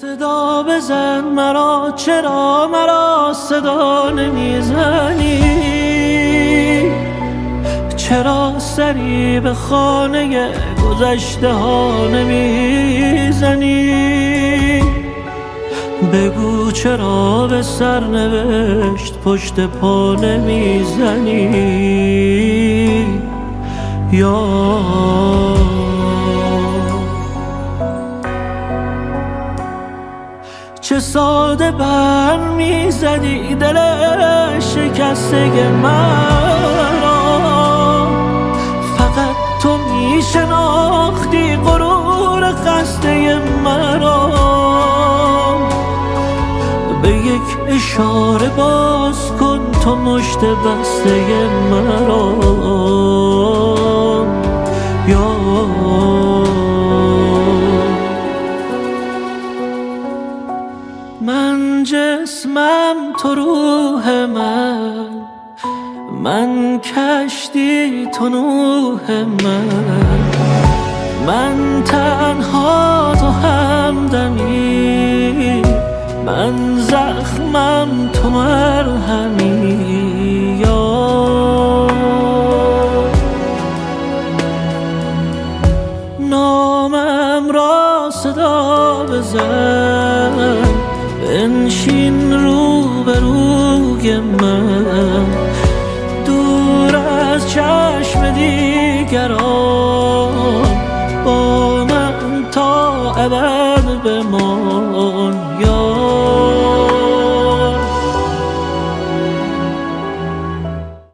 صدا بزن مرا، چرا مرا صدا نمیزنی؟ چرا سری به خانه گذشته ها نمیزنی؟ بگو چرا به سرنوشت پشت پا نمیزنی؟ یا چه ساده بر میزدی دل شکسته مرا، فقط تو میشناختی غرور خسته مرا. به یک اشاره باز کن تو مشت بسته مرا. یا من جسمم تو روح من کشتی تو نوح من تنها تو همدمی، من زخمم تو مرهمی. یا نامم را صدا بزن، بنشین روبروی من، دور از چشم دیگران با من تا ابد بمان.